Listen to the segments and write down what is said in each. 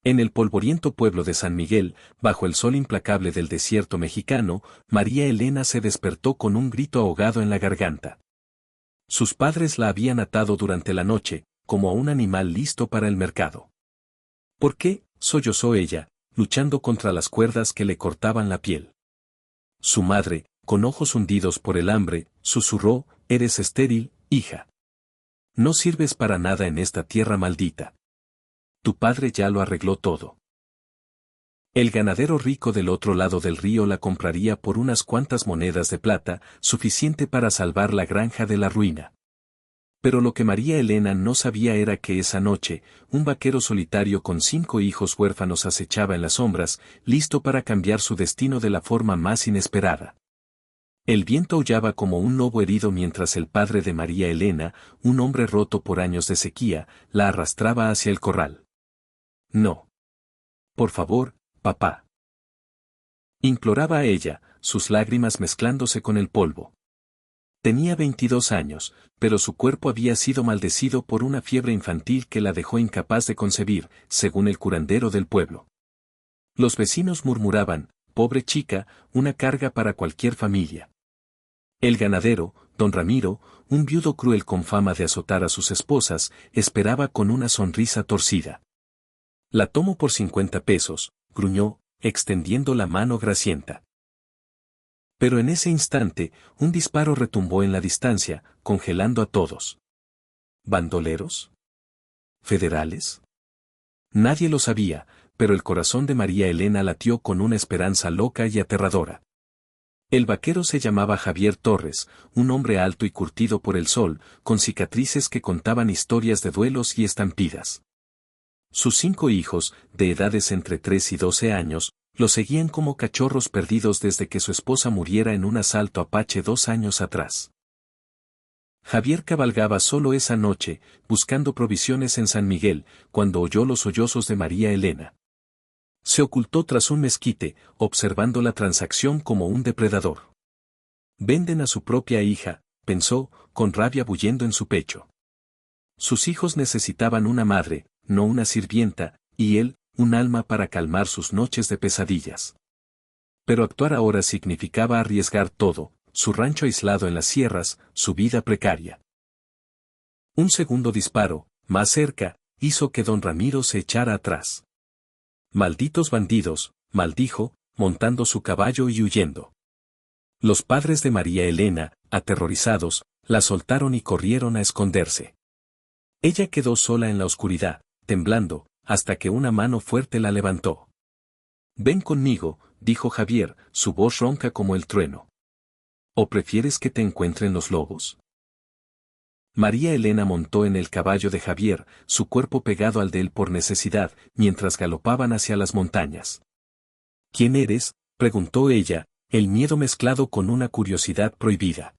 En el polvoriento pueblo de San Miguel, bajo el sol implacable del desierto mexicano, María Elena se despertó con un grito ahogado en la garganta. Sus padres la habían atado durante la noche, como a un animal listo para el mercado. ¿Por qué?, sollozó ella, luchando contra las cuerdas que le cortaban la piel. Su madre, con ojos hundidos por el hambre, susurró: «Eres estéril, hija. No sirves para nada en esta tierra maldita. Tu padre ya lo arregló todo». El ganadero rico del otro lado del río la compraría por unas cuantas monedas de plata, suficiente para salvar la granja de la ruina. Pero lo que María Elena no sabía era que esa noche, un vaquero solitario con 5 hijos huérfanos acechaba en las sombras, listo para cambiar su destino de la forma más inesperada. El viento aullaba como un lobo herido mientras el padre de María Elena, un hombre roto por años de sequía, la arrastraba hacia el corral. «No. Por favor, papá», imploraba ella, sus lágrimas mezclándose con el polvo. Tenía 22 años, pero su cuerpo había sido maldecido por una fiebre infantil que la dejó incapaz de concebir, según el curandero del pueblo. Los vecinos murmuraban: «Pobre chica, una carga para cualquier familia». El ganadero, don Ramiro, un viudo cruel con fama de azotar a sus esposas, esperaba con una sonrisa torcida. «La tomo por 50 pesos», gruñó, extendiendo la mano grasienta. Pero en ese instante, un disparo retumbó en la distancia, congelando a todos. ¿Bandoleros? ¿Federales? Nadie lo sabía, pero el corazón de María Elena latió con una esperanza loca y aterradora. El vaquero se llamaba Javier Torres, un hombre alto y curtido por el sol, con cicatrices que contaban historias de duelos y estampidas. Sus 5 hijos, de edades entre 3 y 12 años, lo seguían como cachorros perdidos desde que su esposa muriera en un asalto apache 2 años atrás. Javier cabalgaba solo esa noche, buscando provisiones en San Miguel, cuando oyó los sollozos de María Elena. Se ocultó tras un mezquite, observando la transacción como un depredador. «Venden a su propia hija», pensó, con rabia bullendo en su pecho. Sus hijos necesitaban una madre, no una sirvienta, y él, un alma para calmar sus noches de pesadillas. Pero actuar ahora significaba arriesgar todo: su rancho aislado en las sierras, su vida precaria. Un segundo disparo, más cerca, hizo que don Ramiro se echara atrás. «Malditos bandidos», maldijo, montando su caballo y huyendo. Los padres de María Elena, aterrorizados, la soltaron y corrieron a esconderse. Ella quedó sola en la oscuridad, temblando, hasta que una mano fuerte la levantó. «Ven conmigo», dijo Javier, su voz ronca como el trueno. «¿O prefieres que te encuentren los lobos?». María Elena montó en el caballo de Javier, su cuerpo pegado al de él por necesidad, mientras galopaban hacia las montañas. «¿Quién eres?», preguntó ella, el miedo mezclado con una curiosidad prohibida.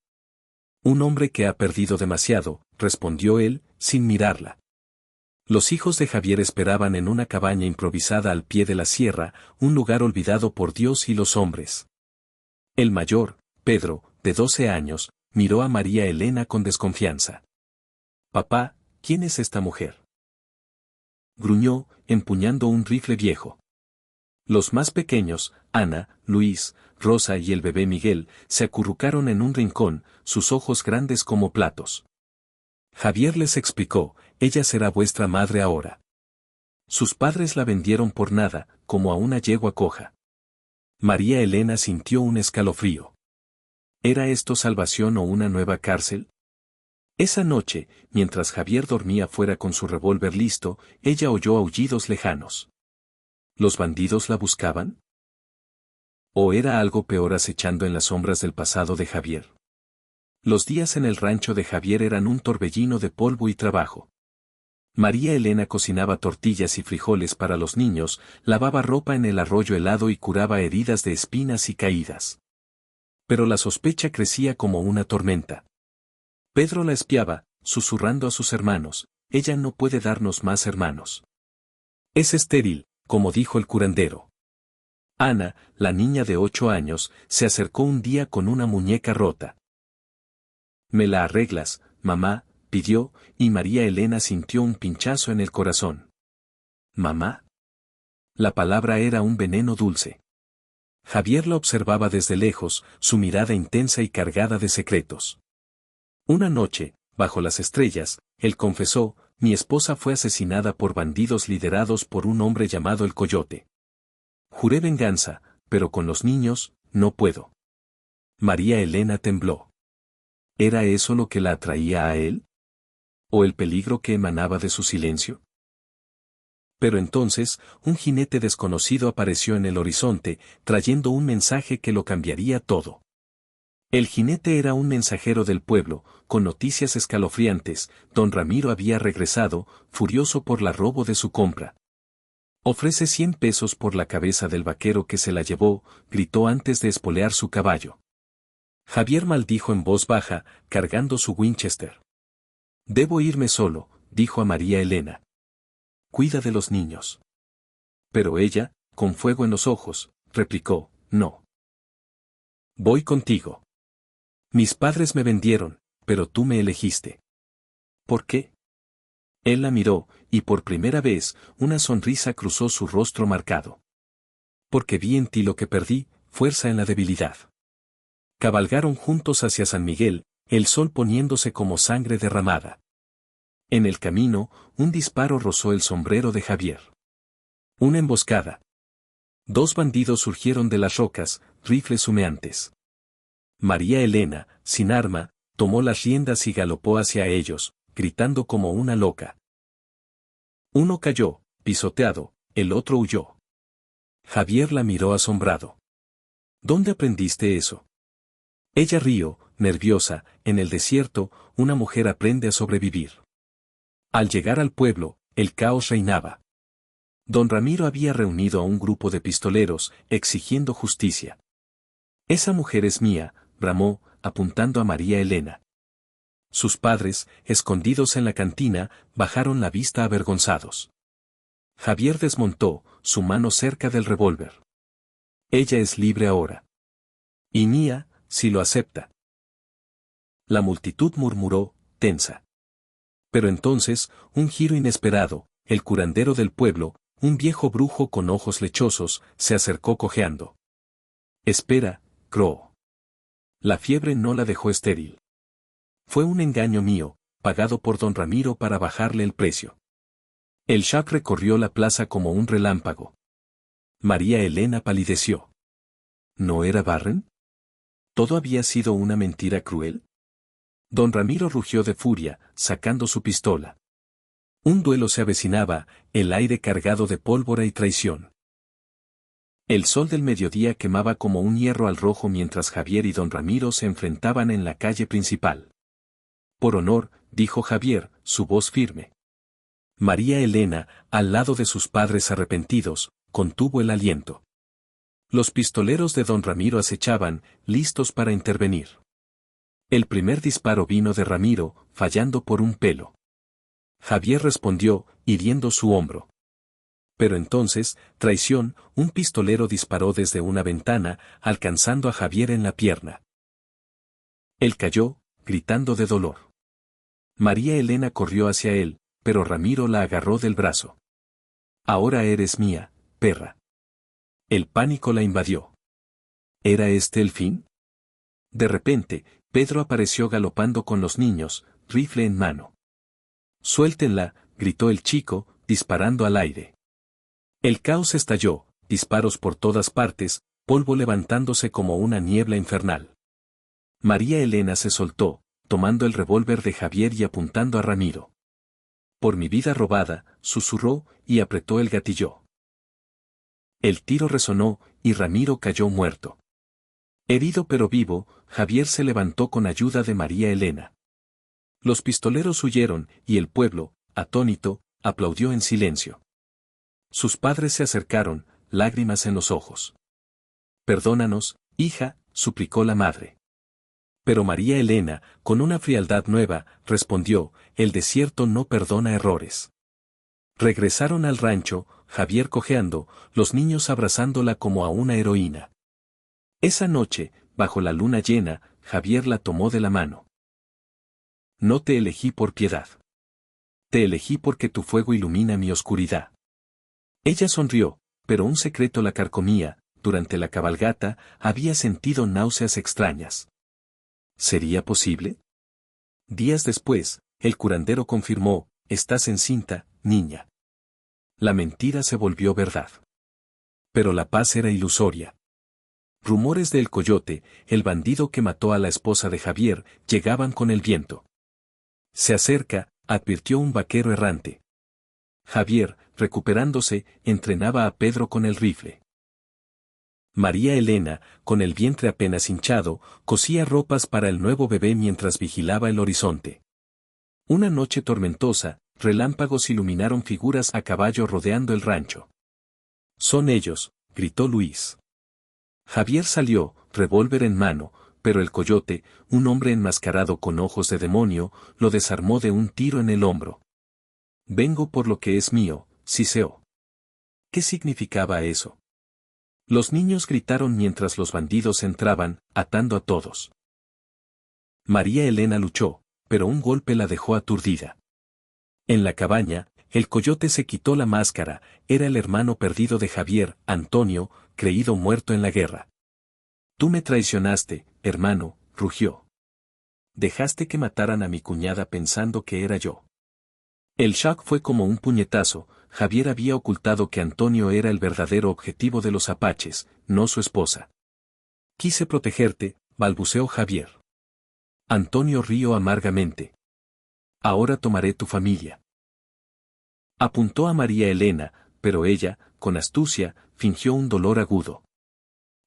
«Un hombre que ha perdido demasiado», respondió él, sin mirarla. Los hijos de Javier esperaban en una cabaña improvisada al pie de la sierra, un lugar olvidado por Dios y los hombres. El mayor, Pedro, de 12 años, miró a María Elena con desconfianza. «Papá, ¿quién es esta mujer?», gruñó, empuñando un rifle viejo. Los más pequeños, Ana, Luis, Rosa y el bebé Miguel, se acurrucaron en un rincón, sus ojos grandes como platos. Javier les explicó: «Ella será vuestra madre ahora». Sus padres la vendieron por nada, como a una yegua coja. María Elena sintió un escalofrío. ¿Era esto salvación o una nueva cárcel? Esa noche, mientras Javier dormía fuera con su revólver listo, ella oyó aullidos lejanos. ¿Los bandidos la buscaban? ¿O era algo peor acechando en las sombras del pasado de Javier? Los días en el rancho de Javier eran un torbellino de polvo y trabajo. María Elena cocinaba tortillas y frijoles para los niños, lavaba ropa en el arroyo helado y curaba heridas de espinas y caídas. Pero la sospecha crecía como una tormenta. Pedro la espiaba, susurrando a sus hermanos: «Ella no puede darnos más hermanos. Es estéril», como dijo el curandero. Ana, la niña de 8 años, se acercó un día con una muñeca rota. «¿Me la arreglas, mamá?», pidió, y María Elena sintió un pinchazo en el corazón. «¿Mamá?». La palabra era un veneno dulce. Javier la observaba desde lejos, su mirada intensa y cargada de secretos. Una noche, bajo las estrellas, él confesó: mi esposa fue asesinada por bandidos liderados por un hombre llamado el Coyote. Juré venganza, pero con los niños, no puedo. María Elena tembló. ¿Era eso lo que la atraía a él? ¿O el peligro que emanaba de su silencio? Pero entonces, un jinete desconocido apareció en el horizonte, trayendo un mensaje que lo cambiaría todo. El jinete era un mensajero del pueblo, con noticias escalofriantes: don Ramiro había regresado, furioso por la robo de su compra. Ofrece 100 pesos por la cabeza del vaquero que se la llevó, gritó antes de espolear su caballo. Javier maldijo en voz baja, cargando su Winchester. Debo irme solo, dijo a María Elena. Cuida de los niños. Pero ella, con fuego en los ojos, replicó: no. Voy contigo. Mis padres me vendieron, pero tú me elegiste. ¿Por qué? Él la miró, y por primera vez, una sonrisa cruzó su rostro marcado. Porque vi en ti lo que perdí, fuerza en la debilidad. Cabalgaron juntos hacia San Miguel, el sol poniéndose como sangre derramada. En el camino, un disparo rozó el sombrero de Javier. Una emboscada. 2 bandidos surgieron de las rocas, rifles humeantes. María Elena, sin arma, tomó las riendas y galopó hacia ellos, gritando como una loca. Uno cayó, pisoteado, el otro huyó. Javier la miró asombrado. ¿Dónde aprendiste eso? Ella rió, nerviosa: en el desierto, una mujer aprende a sobrevivir. Al llegar al pueblo, el caos reinaba. Don Ramiro había reunido a un grupo de pistoleros, exigiendo justicia. Esa mujer es mía, bramó, apuntando a María Elena. Sus padres, escondidos en la cantina, bajaron la vista avergonzados. Javier desmontó, su mano cerca del revólver. Ella es libre ahora. Y mía, si lo acepta. La multitud murmuró, tensa. Pero entonces, un giro inesperado: el curandero del pueblo, un viejo brujo con ojos lechosos, se acercó cojeando. Espera, croó. La fiebre no la dejó estéril. Fue un engaño mío, pagado por don Ramiro para bajarle el precio. El shock recorrió la plaza como un relámpago. María Elena palideció. ¿No era Barren? ¿Todo había sido una mentira cruel? Don Ramiro rugió de furia, sacando su pistola. Un duelo se avecinaba, el aire cargado de pólvora y traición. El sol del mediodía quemaba como un hierro al rojo mientras Javier y don Ramiro se enfrentaban en la calle principal. Por honor, dijo Javier, su voz firme. María Elena, al lado de sus padres arrepentidos, contuvo el aliento. Los pistoleros de don Ramiro acechaban, listos para intervenir. El primer disparo vino de Ramiro, fallando por un pelo. Javier respondió, hiriendo su hombro. Pero entonces, traición, un pistolero disparó desde una ventana, alcanzando a Javier en la pierna. Él cayó, gritando de dolor. María Elena corrió hacia él, pero Ramiro la agarró del brazo. Ahora eres mía, perra. El pánico la invadió. ¿Era este el fin? De repente, Pedro apareció galopando con los niños, rifle en mano. Suéltenla, gritó el chico, disparando al aire. El caos estalló, disparos por todas partes, polvo levantándose como una niebla infernal. María Elena se soltó, tomando el revólver de Javier y apuntando a Ramiro. Por mi vida robada, susurró, y apretó el gatillo. El tiro resonó, y Ramiro cayó muerto. Herido pero vivo, Javier se levantó con ayuda de María Elena. Los pistoleros huyeron, y el pueblo, atónito, aplaudió en silencio. Sus padres se acercaron, lágrimas en los ojos. Perdónanos, hija, suplicó la madre. Pero María Elena, con una frialdad nueva, respondió: el desierto no perdona errores. Regresaron al rancho, Javier cojeando, los niños abrazándola como a una heroína. Esa noche, bajo la luna llena, Javier la tomó de la mano. No te elegí por piedad. Te elegí porque tu fuego ilumina mi oscuridad. Ella sonrió, pero un secreto la carcomía. Durante la cabalgata, había sentido náuseas extrañas. ¿Sería posible? Días después, el curandero confirmó: estás encinta, niña. La mentira se volvió verdad. Pero la paz era ilusoria. Rumores del Coyote, el bandido que mató a la esposa de Javier, llegaban con el viento. Se acerca, advirtió un vaquero errante. Javier, recuperándose, entrenaba a Pedro con el rifle. María Elena, con el vientre apenas hinchado, cosía ropas para el nuevo bebé mientras vigilaba el horizonte. Una noche tormentosa, relámpagos iluminaron figuras a caballo rodeando el rancho. «Son ellos», gritó Luis. Javier salió, revólver en mano, pero el Coyote, un hombre enmascarado con ojos de demonio, lo desarmó de un tiro en el hombro. «Vengo por lo que es mío», siseó. ¿Qué significaba eso? Los niños gritaron mientras los bandidos entraban, atando a todos. María Elena luchó, pero un golpe la dejó aturdida. En la cabaña, el Coyote se quitó la máscara, era el hermano perdido de Javier, Antonio, creído muerto en la guerra. «Tú me traicionaste, hermano», rugió. «Dejaste que mataran a mi cuñada pensando que era yo». El shock fue como un puñetazo. Javier había ocultado que Antonio era el verdadero objetivo de los apaches, no su esposa. «Quise protegerte», balbuceó Javier. Antonio rió amargamente. «Ahora tomaré tu familia». Apuntó a María Elena, pero ella, con astucia, fingió un dolor agudo.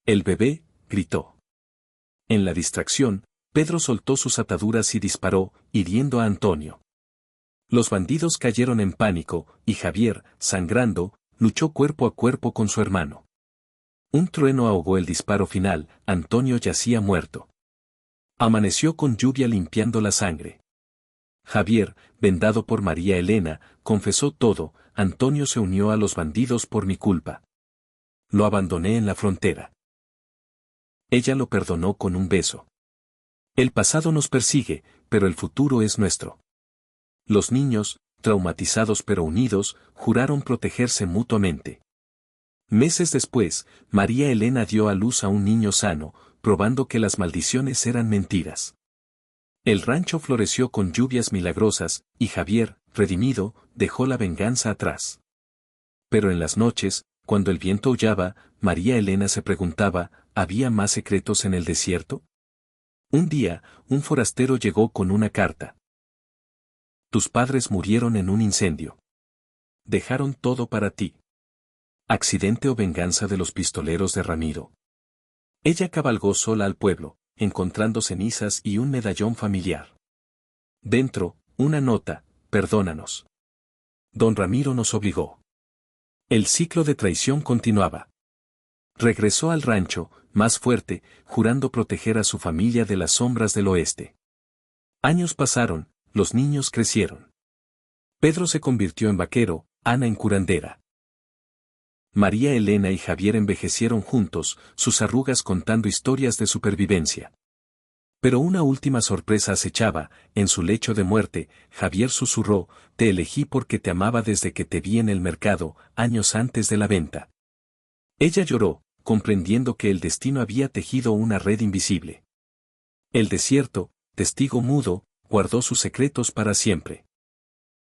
«El bebé», gritó. En la distracción, Pedro soltó sus ataduras y disparó, hiriendo a Antonio. Los bandidos cayeron en pánico, y Javier, sangrando, luchó cuerpo a cuerpo con su hermano. Un trueno ahogó el disparo final, Antonio yacía muerto. Amaneció con lluvia limpiando la sangre. Javier, vendado por María Elena, confesó todo: Antonio se unió a los bandidos por mi culpa. Lo abandoné en la frontera. Ella lo perdonó con un beso. El pasado nos persigue, pero el futuro es nuestro. Los niños, traumatizados pero unidos, juraron protegerse mutuamente. Meses después, María Elena dio a luz a un niño sano, probando que las maldiciones eran mentiras. El rancho floreció con lluvias milagrosas, y Javier, redimido, dejó la venganza atrás. Pero en las noches, cuando el viento aullaba, María Elena se preguntaba: ¿había más secretos en el desierto? Un día, un forastero llegó con una carta. «Tus padres murieron en un incendio. Dejaron todo para ti. ¿Accidente o venganza de los pistoleros de Ramiro?» Ella cabalgó sola al pueblo, encontrando cenizas y un medallón familiar. Dentro, una nota: «Perdónanos. Don Ramiro nos obligó». El ciclo de traición continuaba. Regresó al rancho, más fuerte, jurando proteger a su familia de las sombras del oeste. Años pasaron, los niños crecieron. Pedro se convirtió en vaquero, Ana en curandera. María Elena y Javier envejecieron juntos, sus arrugas contando historias de supervivencia. Pero una última sorpresa acechaba: en su lecho de muerte, Javier susurró: «Te elegí porque te amaba desde que te vi en el mercado, años antes de la venta». Ella lloró, comprendiendo que el destino había tejido una red invisible. El desierto, testigo mudo, guardó sus secretos para siempre.